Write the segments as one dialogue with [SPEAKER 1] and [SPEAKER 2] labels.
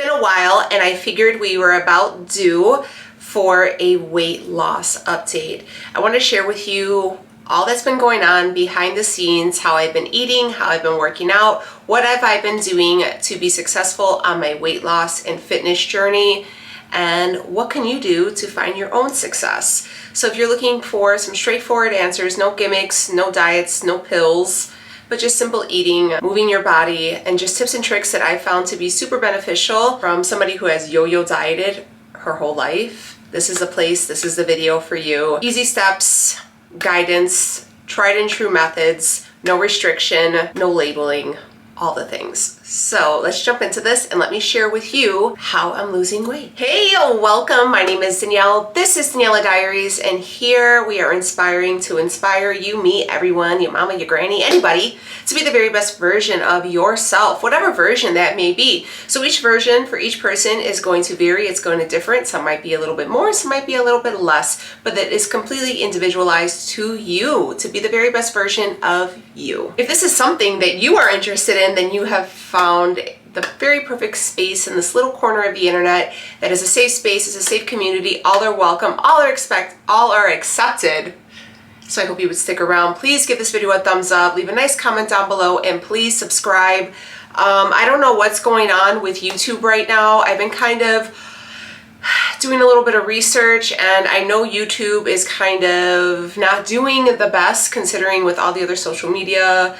[SPEAKER 1] been a while and I figured we were about due for a weight loss update. I want to share with you all that's been going on behind the scenes, how I've been eating, how I've been working out, what have I been doing to be successful on my weight loss and fitness journey, and what can you do to find your own success. So if you're looking for some straightforward answers, no gimmicks, no diets, no pills, but just simple eating, moving your body, and just tips and tricks that I found to be super beneficial from somebody who has yo-yo dieted her whole life, this is the place, this is the video for you. Easy steps, guidance, tried and true methods, no restriction, no labeling, all the things. So let's jump into this and let me share with you how I'm losing weight. Hey, welcome. My name is Danielle. This is Daniela Diaries, and here we are inspiring to inspire you, me, everyone, your mama, your granny, anybody, to be the very best version of yourself, whatever version that may be. So each version for each person is going to vary. It's going to differ. Some might be a little bit more, some might be a little bit less, but that is completely individualized to you, to be the very best version of you. If this is something that you are interested in, then you have found the very perfect space in this little corner of the internet that is a safe space, is a safe community. All are welcome, all are accepted. So I hope you would stick around. Please give this video a thumbs up, leave a nice comment down below, and please subscribe. I don't know what's going on with YouTube right now. I've been kind of doing a little bit of research, and I know YouTube is kind of not doing the best considering with all the other social media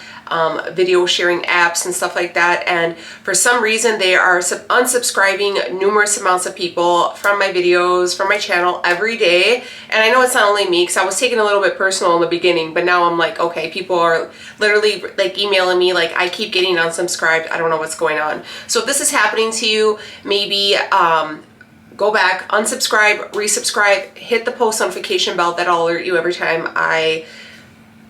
[SPEAKER 1] video sharing apps and stuff like that, and for some reason they are unsubscribing numerous amounts of people from my videos, from my channel every day. And I know it's not only me, because I was taking a little bit personal in the beginning, but now I'm like, okay, people are literally like emailing me like I keep getting unsubscribed. I don't know what's going on. So if this is happening to you, maybe go back, unsubscribe, resubscribe, hit the post notification bell. That'll alert you every time I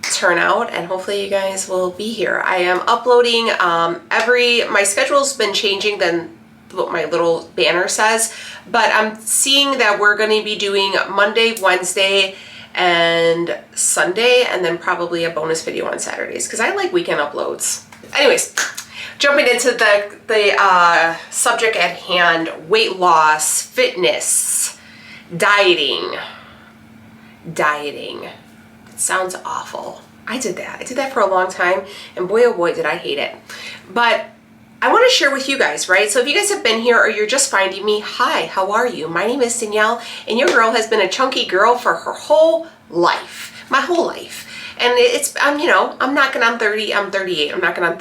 [SPEAKER 1] turn out, and hopefully you guys will be here. I am uploading my schedule's been changing than what my little banner says, but I'm seeing that we're going to be doing Monday, Wednesday, and Sunday, and then probably a bonus video on Saturdays, because I like weekend uploads. Anyways, jumping into the subject at hand, weight loss, fitness, dieting. Sounds awful. I did that for a long time, and boy oh boy did I hate it. But I want to share with you guys, right? So if you guys have been here or you're just finding me, hi, how are you? My name is Danielle, and your girl has been a chunky girl for her whole life, my whole life. And I'm 30, I'm 38, I'm knocking on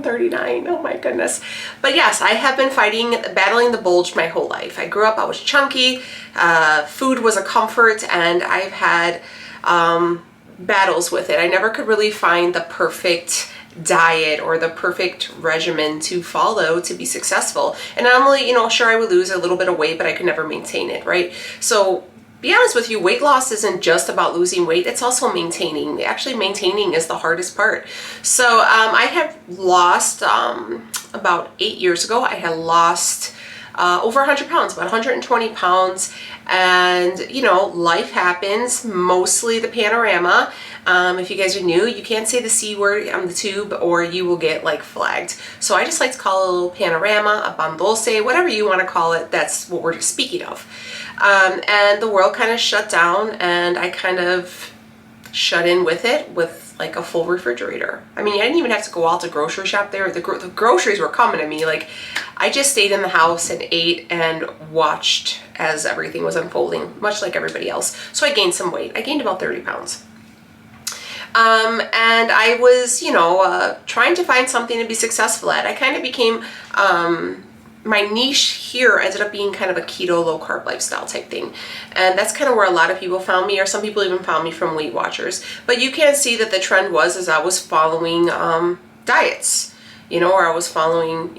[SPEAKER 1] 39, oh my goodness. But yes, I have been battling the bulge my whole life. I grew up, I was chunky, food was a comfort, and I've had battles with it. I never could really find the perfect diet or the perfect regimen to follow to be successful. And not only, sure, I would lose a little bit of weight, but I could never maintain it, right? So be honest with you, weight loss isn't just about losing weight, it's also maintaining. Actually, maintaining is the hardest part. So I have lost, about 8 years ago, I had lost over 100 pounds, about 120 pounds. And, life happens, mostly the panorama. If you guys are new, you can't say the C word on the tube or you will get like flagged. So I just like to call it a little panorama, a bandolce, whatever you want to call it. That's what we're speaking of. And the world kind of shut down, and I kind of shut in with it with like a full refrigerator. I mean, I didn't even have to go out to grocery shop there. The groceries were coming to me. Like, I just stayed in the house and ate and watched as everything was unfolding, much like everybody else. So I gained some weight. I gained about 30 pounds. And I was, trying to find something to be successful at. I kind of became, my niche here ended up being kind of a keto, low carb lifestyle type thing. And that's kind of where a lot of people found me, or some people even found me from Weight Watchers. But you can see that the trend was as I was following diets, or I was following,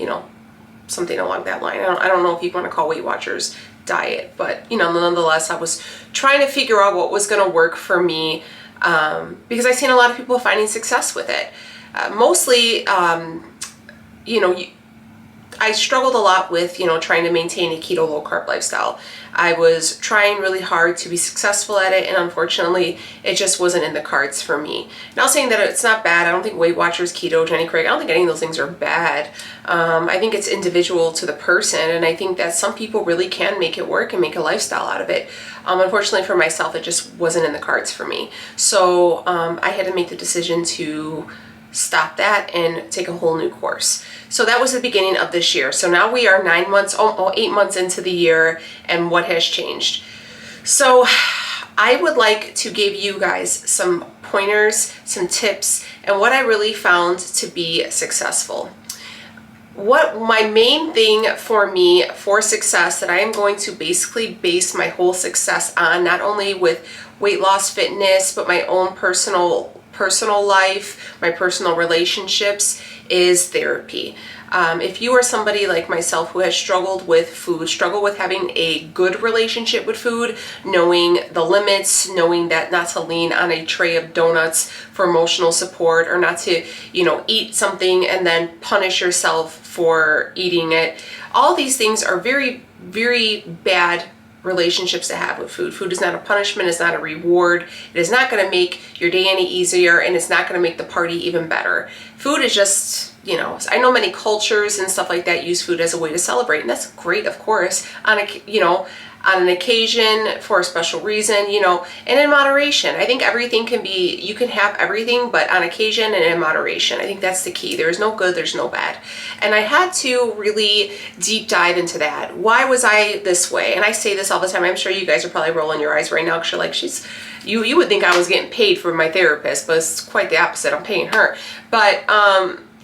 [SPEAKER 1] something along that line. I don't know if you want to call Weight Watchers diet, but nonetheless, I was trying to figure out what was going to work for me, because I've seen a lot of people finding success with it. Mostly, I struggled a lot with, you know, trying to maintain a keto low carb lifestyle. I was trying really hard to be successful at it, and unfortunately it just wasn't in the cards for me. Not saying that it's not bad. I don't think Weight Watchers, keto, Jenny Craig, I don't think any of those things are bad. I think it's individual to the person, and I think that some people really can make it work and make a lifestyle out of it. Unfortunately for myself, it just wasn't in the cards for me. So I had to make the decision to stop that and take a whole new course. So that was the beginning of this year. So now we are 8 months into the year, and what has changed? So I would like to give you guys some pointers, some tips, and what I really found to be successful. What my main thing for me for success that I am going to basically base my whole success on, not only with weight loss fitness, but my own personal life, my personal relationships, is therapy. If you are somebody like myself who has struggled with food, struggled with having a good relationship with food, knowing the limits, knowing that not to lean on a tray of donuts for emotional support, or not to, you know, eat something and then punish yourself for eating it. All these things are very, very bad relationships to have with food. Food is not a punishment, it's not a reward. It is not going to make your day any easier, and it's not going to make the party even better. Food is just, you know, I know many cultures and stuff like that use food as a way to celebrate, and that's great, of course, on an occasion, for a special reason, you know, and in moderation. I think everything can be, you can have everything, but on occasion and in moderation. I think that's the key. There's no good, there's no bad. And I had to really deep dive into that. Why was I this way? And I say this all the time. I'm sure you guys are probably rolling your eyes right now, because you're like, you would think I was getting paid for my therapist, but it's quite the opposite. I'm paying her. But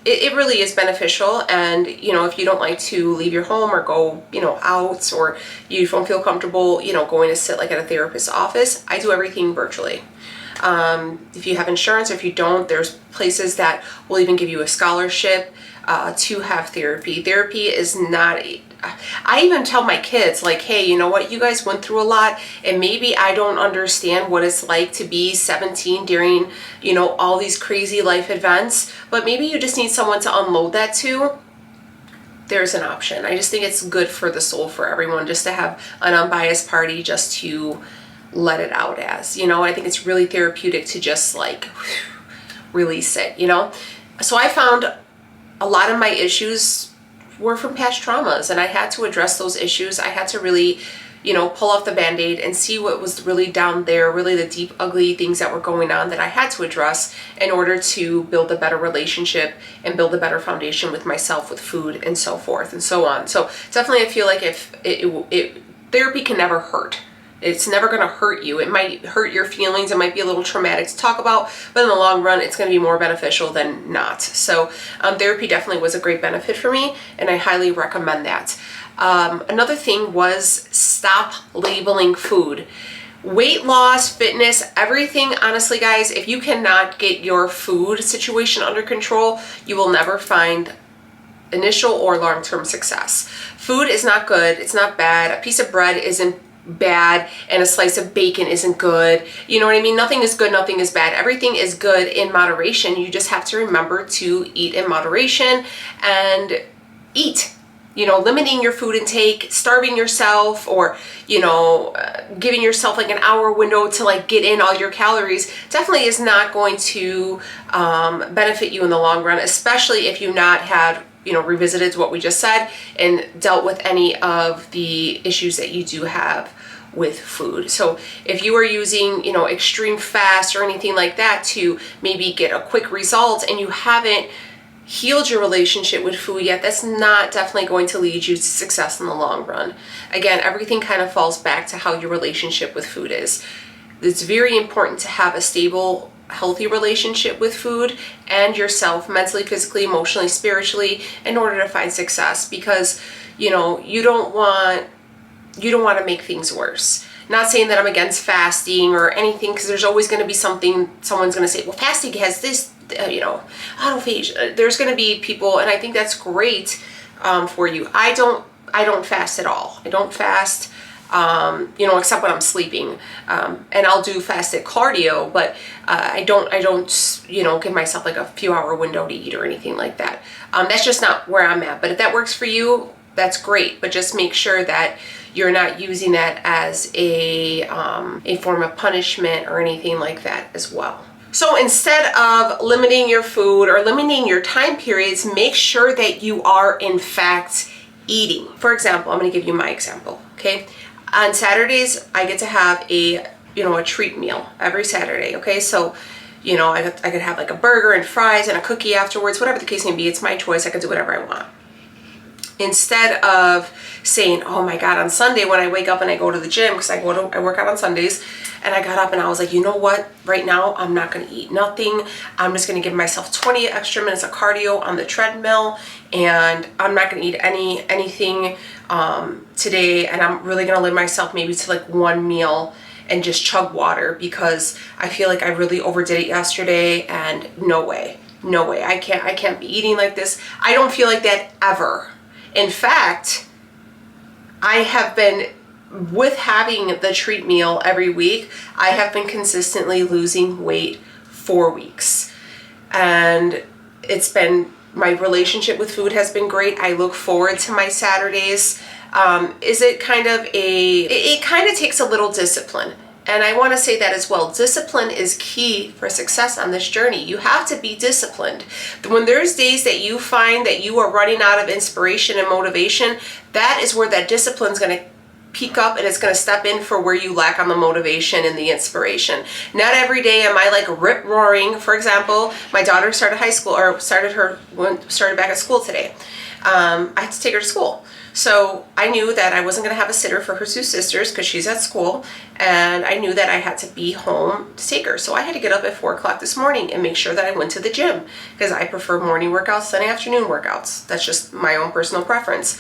[SPEAKER 1] it really is beneficial. And, you know, if you don't like to leave your home or go, you know, out, or you don't feel comfortable, you know, going to sit like at a therapist's office, I do everything virtually. If you have insurance, or if you don't, there's places that will even give you a scholarship to have therapy. Therapy is not, I even tell my kids, like, hey, you know what, you guys went through a lot, and maybe I don't understand what it's like to be 17 during, you know, all these crazy life events, but maybe you just need someone to unload that to. There's an option. I just think it's good for the soul, for everyone, just to have an unbiased party just to let it out as, you know. I think it's really therapeutic to just like release it, you know. So I found a lot of my issues were from past traumas, and I had to address those issues. I had to really, you know, pull off the band-aid and see what was really down there, really the deep, ugly things that were going on that I had to address in order to build a better relationship and build a better foundation with myself, with food, and so forth and so on. So definitely I feel like if therapy can never hurt. It's never going to hurt you. It might hurt your feelings. It might be a little traumatic to talk about, but in the long run, it's going to be more beneficial than not. So therapy definitely was a great benefit for me, and I highly recommend that. Another thing was stop labeling food. Weight loss, fitness, everything, honestly, guys, if you cannot get your food situation under control, you will never find initial or long-term success. Food is not good. It's not bad. A piece of bread isn't bad, and a slice of bacon isn't good. You know what I mean? Nothing is good, nothing is bad. Everything is good in moderation. You just have to remember to eat in moderation and eat. You know, limiting your food intake, starving yourself, or, you know, giving yourself like an hour window to like get in all your calories definitely is not going to benefit you in the long run, especially if you not had, you know, revisited what we just said and dealt with any of the issues that you do have with food. So if you are using, you know, extreme fast or anything like that to maybe get a quick result, and you haven't healed your relationship with food yet, that's not definitely going to lead you to success in the long run. Again, everything kind of falls back to how your relationship with food is. It's very important to have a stable, healthy relationship with food and yourself, mentally, physically, emotionally, spiritually, in order to find success, because, you know, you don't want to make things worse. Not saying that I'm against fasting or anything, because there's always going to be something, someone's going to say, well, fasting has this, you know, autophagy. There's going to be people, and I think that's great for you. I don't fast at all. I don't fast. you know, except when I'm sleeping. And I'll do fasted cardio, but I don't, you know, give myself like a few hour window to eat or anything like that. That's just not where I'm at. But if that works for you, that's great. But just make sure that you're not using that as a form of punishment or anything like that as well. So instead of limiting your food or limiting your time periods, make sure that you are in fact eating. For example, I'm going to give you my example, okay? On Saturdays, I get to have a, you know, a treat meal every Saturday, okay? So, you know, I could have like a burger and fries and a cookie afterwards, whatever the case may be. It's my choice. I can do whatever I want. Instead of saying, oh my God, on Sunday when I wake up and I go to the gym, because I work out on Sundays, and I got up and I was like, you know what, right now I'm not going to eat nothing. I'm just going to give myself 20 extra minutes of cardio on the treadmill, and I'm not going to eat anything today, and I'm really going to limit myself maybe to like one meal and just chug water, because I feel like I really overdid it yesterday, and no way, I can't be eating like this. I don't feel like that ever. In fact, I have been, with having the treat meal every week, I have been consistently losing weight for weeks. And it's been, my relationship with food has been great. I look forward to my Saturdays. It kind of takes a little discipline. And I want to say that as well. Discipline is key for success on this journey. You have to be disciplined. When there's days that you find that you are running out of inspiration and motivation, that is where that discipline is going to peak up, and it's going to step in for where you lack on the motivation and the inspiration. Not every day am I like rip roaring. For example, my daughter started high school, or started back at school today. I had to take her to school. So I knew that I wasn't going to have a sitter for her two sisters because she's at school, and I knew that I had to be home to take her. So I had to get up at 4 o'clock this morning and make sure that I went to the gym, because I prefer morning workouts than afternoon workouts. That's just my own personal preference.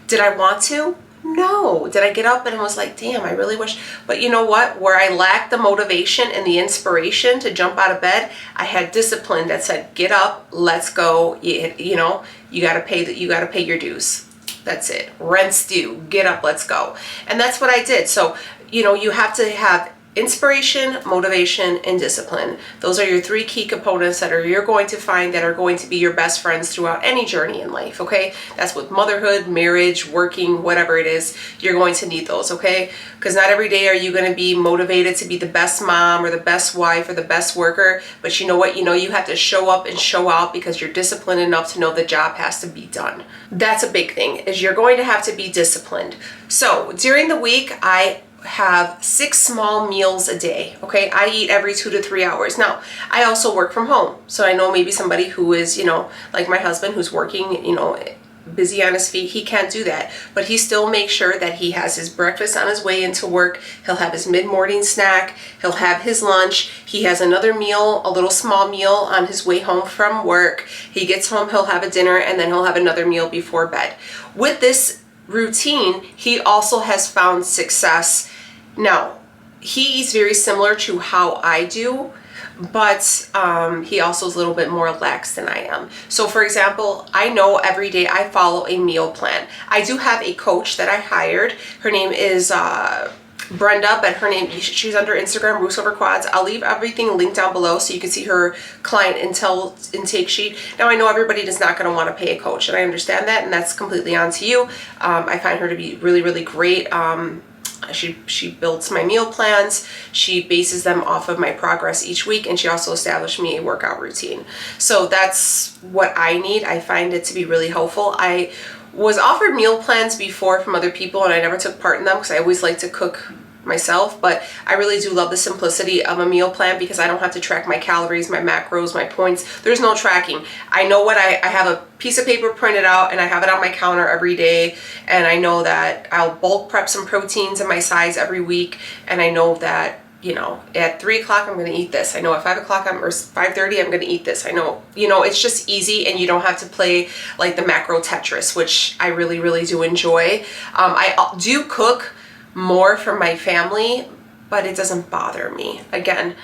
[SPEAKER 1] Did I want to? No. Did I get up and was like, damn, I really wish? But you know what? Where I lacked the motivation and the inspiration to jump out of bed, I had discipline that said, get up, let's go. You know, you got to pay your dues. That's it. Rent's due. Get up, let's go. And that's what I did. So, you know, you have to have inspiration, motivation, and discipline. Those are your 3 key components that you're going to find that are going to be your best friends throughout any journey in life, okay? That's with motherhood, marriage, working, whatever it is, you're going to need those, okay? Because not every day are you going to be motivated to be the best mom or the best wife or the best worker, but you know what? You know you have to show up and show out because you're disciplined enough to know the job has to be done. That's a big thing, is you're going to have to be disciplined. So during the week, I have 6 small meals a day, okay? I eat every 2 to 3 hours. Now, I also work from home, so I know maybe somebody who is, you know, like my husband who's working, you know, busy on his feet, he can't do that, but he still makes sure that he has his breakfast on his way into work. He'll have his mid-morning snack, he'll have his lunch, he has another meal, a little small meal on his way home from work. He gets home, he'll have a dinner, and then he'll have another meal before bed. With this routine, he also has found success. Now, he eats very similar to how I do, but he also is a little bit more lax than I am. So for example, I know every day I follow a meal plan. I do have a coach that I hired. Her name is Brenda, but she's under Instagram, Roots Over Quads. I'll leave everything linked down below so you can see her client intake sheet. Now, I know everybody is not going to want to pay a coach, and I understand that, and that's completely on to you. I find her to be really, really great. She builds my meal plans, she bases them off of my progress each week, and she also established me a workout routine. So that's what I need. I find it to be really helpful. I was offered meal plans before from other people, and I never took part in them because I always like to cook myself, but I really do love the simplicity of a meal plan because I don't have to track my calories, my macros, my points. There's no tracking. I know what I have a piece of paper printed out, and I have it on my counter every day, and I know that I'll bulk prep some proteins in my size every week, and I know that, you know, at 3 o'clock I'm going to eat this. I know at 5 o'clock or 5:30 I'm going to eat this. I know, you know, it's just easy, and you don't have to play like the macro Tetris, which I really, really do enjoy. I do cook more for my family, but it doesn't bother me. Again,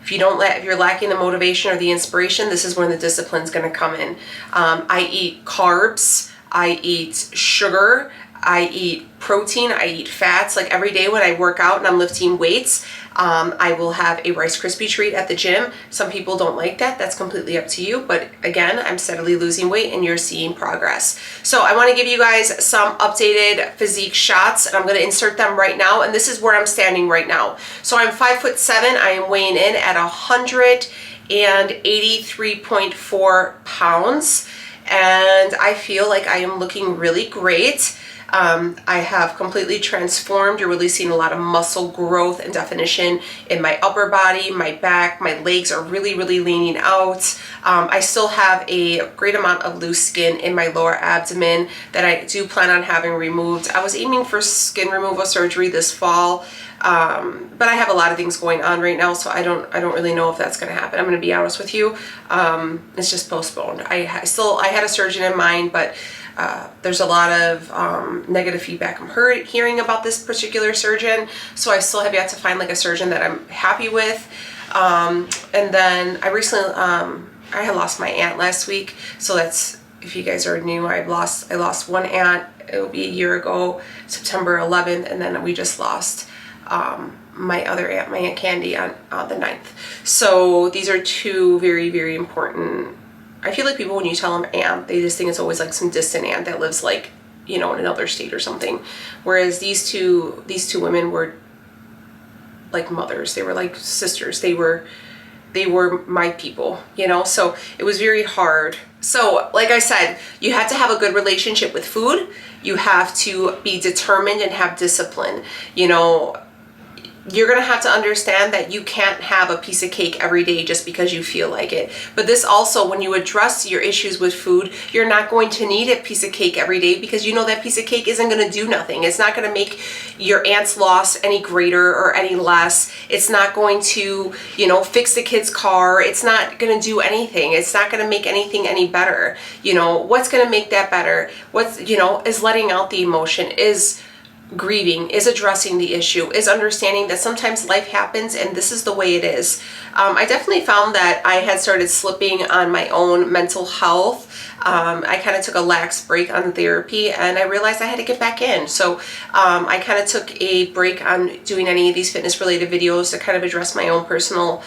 [SPEAKER 1] if you're lacking the motivation or the inspiration, this is when the discipline's going to come in. I eat carbs, I eat sugar, I eat protein, I eat fats. Like every day when I work out and I'm lifting weights, I will have a Rice Krispie treat at the gym. Some people don't like that. That's completely up to you. But again, I'm steadily losing weight and you're seeing progress. So I want to give you guys some updated physique shots, and I'm going to insert them right now. And this is where I'm standing right now. So I'm 5'7". I am weighing in at 183.4 pounds. And I feel like I am looking really great. I have completely transformed. You're really seeing a lot of muscle growth and definition in my upper body, my back, my legs are really, really leaning out. I still have a great amount of loose skin in my lower abdomen that I do plan on having removed. I was aiming for skin removal surgery this fall, but I have a lot of things going on right now, so I don't really know if that's going to happen. I'm going to be honest with you. It's just postponed. I had a surgeon in mind, but there's a lot of negative feedback I'm hearing about this particular surgeon, so I still have yet to find like a surgeon that I'm happy with. And then I recently I had lost my aunt last week, so that's, if you guys are new, I lost one aunt. It will be a year ago, September 11th, and then we just lost my other aunt, my Aunt Candy, on the 9th. So these are two very, very important. I feel like people, when you tell them aunt, they just think it's always like some distant aunt that lives like, you know, in another state or something. Whereas these two women were like mothers. They were like sisters. They were my people, you know? So it was very hard. So like I said, you have to have a good relationship with food. You have to be determined and have discipline. You know, you're going to have to understand that you can't have a piece of cake every day just because you feel like it. But this also, when you address your issues with food, you're not going to need a piece of cake every day, because you know that piece of cake isn't going to do nothing. It's not going to make your aunt's loss any greater or any less. It's not going to, you know, fix the kid's car. It's not going to do anything. It's not going to make anything any better. You know, what's going to make that better? What's, you know, is letting out the emotion, is grieving, is addressing the issue, is understanding that sometimes life happens and this is the way it is. I definitely found that I had started slipping on my own mental health. I kind of took a lax break on therapy, and I realized I had to get back in. So I kind of took a break on doing any of these fitness related videos to kind of address my own personal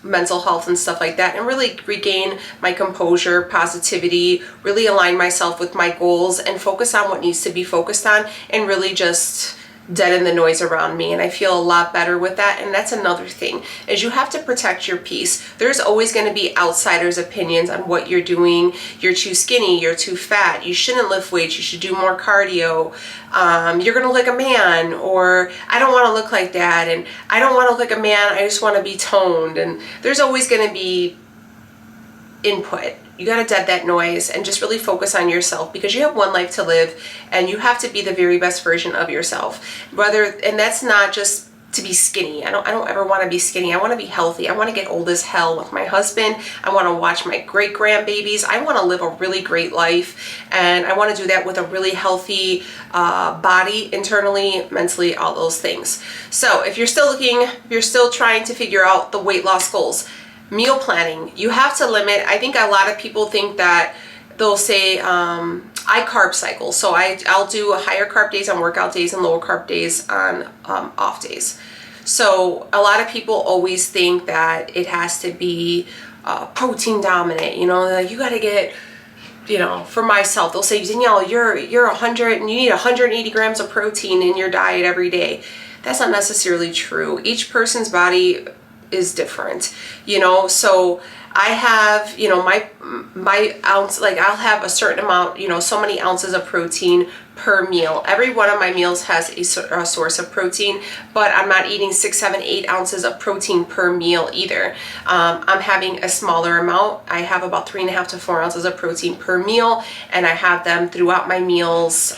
[SPEAKER 1] mental health and stuff like that, and really regain my composure, positivity, really align myself with my goals and focus on what needs to be focused on, and really just deaden the noise around me. And I feel a lot better with that. And that's another thing, is you have to protect your peace. There's always going to be outsiders' opinions on what you're doing. You're too skinny, you're too fat, you shouldn't lift weights, you should do more cardio, you're gonna look like a man, or I don't want to look like that, and I don't want to look like a man, I just want to be toned. And there's always going to be input. You got to dead that noise and just really focus on yourself, because you have one life to live and you have to be the very best version of yourself. And that's not just to be skinny. I don't ever want to be skinny. I want to be healthy. I want to get old as hell with my husband. I want to watch my great grandbabies. I want to live a really great life, and I want to do that with a really healthy body, internally, mentally, all those things. So if you're still looking, if you're still trying to figure out the weight loss goals, meal planning, you have to limit. I think a lot of people think that they'll say, I carb cycle. So I'll do higher carb days on workout days and lower carb days on off days. So a lot of people always think that it has to be protein dominant. You know, like you got to get, you know, for myself, they'll say, Danielle, you're 100 and you need 180 grams of protein in your diet every day. That's not necessarily true. Each person's body is different, you know. So I have, you know, my ounce, like I'll have a certain amount, you know, so many ounces of protein per meal. Every one of my meals has a source of protein, but I'm not eating 6, 7, 8 ounces of protein per meal either. I'm having a smaller amount. I have about 3.5 to 4 ounces of protein per meal, and I have them throughout my meals.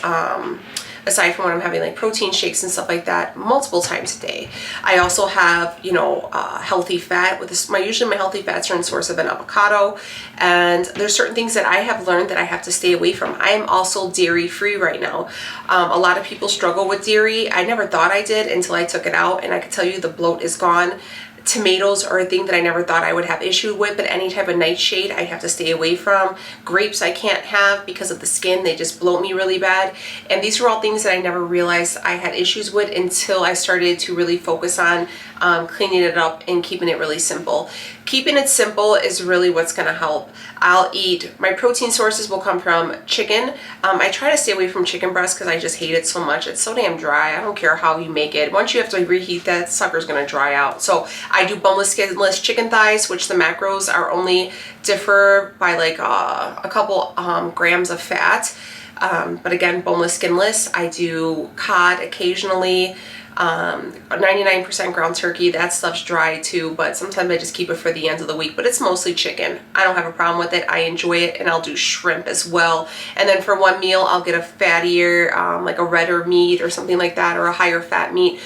[SPEAKER 1] Aside from when I'm having like protein shakes and stuff like that, multiple times a day. I also have, you know, healthy fat. With this, usually my healthy fats are in source of an avocado, and there's certain things that I have learned that I have to stay away from. I am also dairy free right now. A lot of people struggle with dairy. I never thought I did until I took it out, and I can tell you the bloat is gone. Tomatoes are a thing that I never thought I would have issue with, but any type of nightshade I have to stay away from. Grapes I can't have because of the skin. They just bloat me really bad. And these are all things that I never realized I had issues with until I started to really focus on cleaning it up and keeping it really simple. Keeping it simple is really what's going to help. I'll eat, my protein sources will come from chicken. I try to stay away from chicken breast because I just hate it so much. It's so damn dry. I don't care how you make it. Once you have to reheat, that sucker's going to dry out. So I do boneless, skinless chicken thighs, which the macros are only differ by like a couple grams of fat. But again, boneless, skinless. I do cod occasionally. 99% ground turkey, that stuff's dry too, but sometimes I just keep it for the end of the week, but it's mostly chicken. I don't have a problem with it. I enjoy it, and I'll do shrimp as well. And then for one meal, I'll get a fattier, like a redder meat or something like that, or a higher fat meat.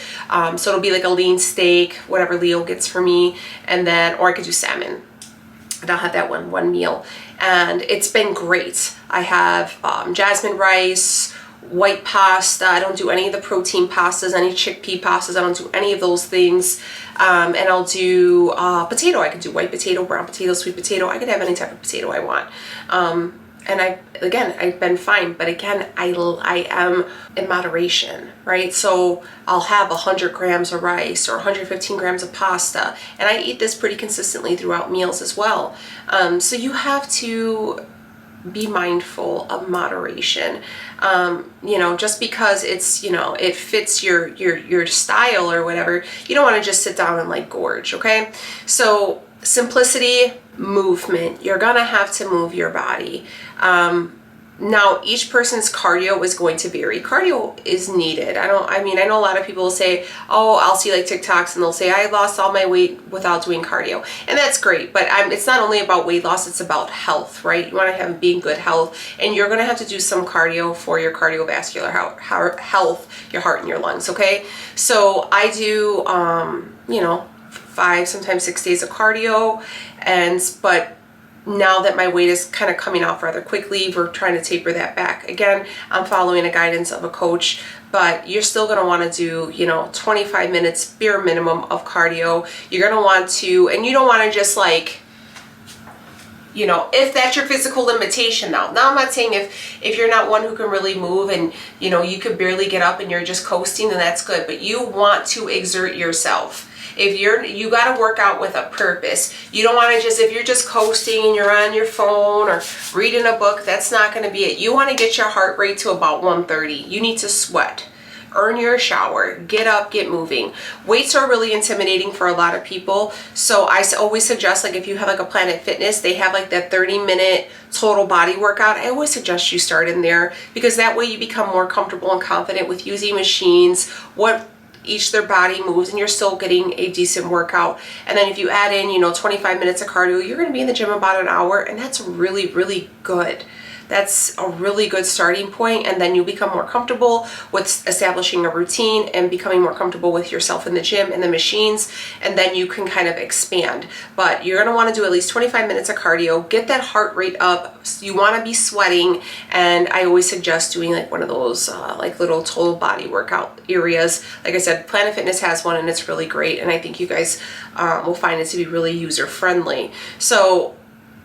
[SPEAKER 1] So it'll be like a lean steak, whatever Leo gets for me, and then, or I could do salmon. And I'll have that one meal. And it's been great. I have jasmine rice, white pasta. I don't do any of the protein pastas, any chickpea pastas. I don't do any of those things. And I'll do potato. I could do white potato, brown potato, sweet potato. I could have any type of potato I want. And I've been fine. But again, I am in moderation, right? So I'll have 100 grams of rice or 115 grams of pasta. And I eat this pretty consistently throughout meals as well. So you have to be mindful of moderation. You know, just because it's, you know, it fits your style or whatever, you don't want to just sit down and like gorge, okay? So simplicity, movement. You're gonna have to move your body. Now, each person's cardio is going to vary. Cardio is needed. I know a lot of people will say, oh, I'll see like TikToks and they'll say, I lost all my weight without doing cardio. And that's great, but it's not only about weight loss, it's about health, right? You want to be in good health, and you're going to have to do some cardio for your cardiovascular health, your heart and your lungs, okay? So I do, you know, 5, sometimes 6 days of cardio, but now that my weight is kind of coming off rather quickly, we're trying to taper that back. Again, I'm following a guidance of a coach, but you're still going to want to do, you know, 25 minutes bare minimum of cardio. You're going to want to, and you don't want to just like, you know, if that's your physical limitation now. Now, I'm not saying if you're not one who can really move and, you know, you could barely get up and you're just coasting, then that's good. But you want to exert yourself. If you got to work out with a purpose. You don't want to just, if you're just coasting and you're on your phone or reading a book, that's not going to be it. You want to get your heart rate to about 130. You need to sweat. Earn your shower, get up, get moving. Weights are really intimidating for a lot of people. So I always suggest, like if you have like a Planet Fitness, they have like that 30-minute total body workout. I always suggest you start in there, because that way you become more comfortable and confident with using machines, what each their body moves, and you're still getting a decent workout. And then if you add in, you know, 25 minutes of cardio, you're going to be in the gym about an hour, and that's really, really good. That's a really good starting point, and then you become more comfortable with establishing a routine and becoming more comfortable with yourself in the gym and the machines, and then you can kind of expand. But you're going to want to do at least 25 minutes of cardio, get that heart rate up. You want to be sweating, and I always suggest doing like one of those like little total body workout areas. Like I said, Planet Fitness has one, and it's really great, and I think you guys will find it to be really user friendly. So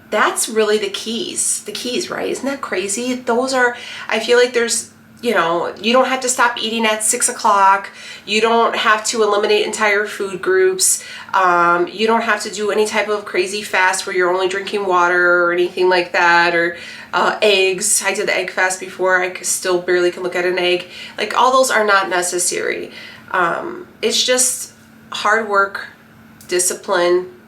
[SPEAKER 1] that's really the keys, right? Isn't that crazy? Those are, I feel like there's, you know, you don't have to stop eating at 6 o'clock. You don't have to eliminate entire food groups. You don't have to do any type of crazy fast where you're only drinking water or anything like that, or eggs. I did the egg fast before. I still barely can look at an egg. Like, all those are not necessary. It's just hard work, discipline,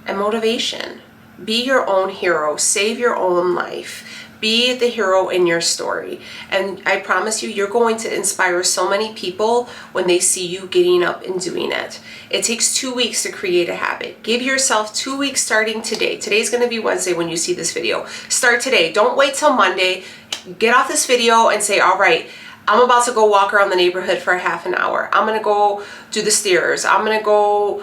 [SPEAKER 1] and motivation. Be your own hero. Save your own life. Be the hero in your story. And I promise you, you're going to inspire so many people when they see you getting up and doing it. It takes 2 weeks to create a habit. Give yourself 2 weeks starting today. Today's going to be Wednesday when you see this video. Start today. Don't wait till Monday. Get off this video and say, all right, I'm about to go walk around the neighborhood for a half an hour. I'm going to go do the stairs. I'm going to go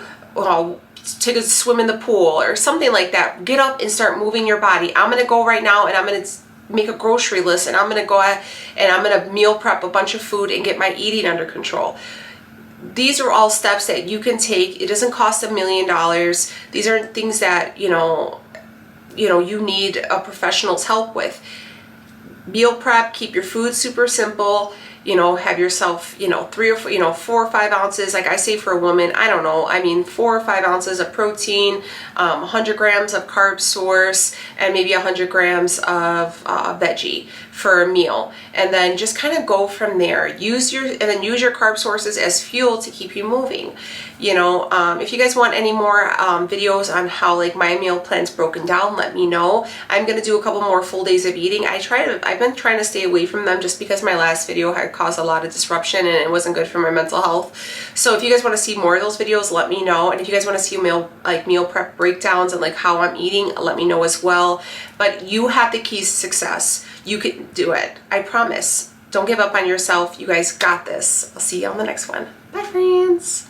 [SPEAKER 1] take a swim in the pool or something like that. Get up and start moving your body. I'm going to go right now and I'm going to make a grocery list, and I'm going to go ahead and I'm going to meal prep a bunch of food and get my eating under control. these are all steps that you can take. It doesn't cost $1 million. These are things that, you need a professional's help with. Meal prep, keep your food super simple. Have yourself, 3 or 4, 4 or 5 ounces. Like I say for a woman, I don't know, 4 or 5 ounces of protein, 100 grams of carb source, and maybe 100 grams of veggie for a meal. And then just kind of go from there. Use your carb sources as fuel to keep you moving. If you guys want any more videos on how like my meal plan's broken down, let me know. I'm gonna do a couple more full days of eating. I've been trying to stay away from them just because my last video had caused a lot of disruption and it wasn't good for my mental health. So if you guys want to see more of those videos, let me know. And if you guys want to see meal prep breakdowns and like how I'm eating, let me know as well. But you have the keys to success. You can do it. I promise. Don't give up on yourself. You guys got this. I'll see you on the next one. Bye, friends.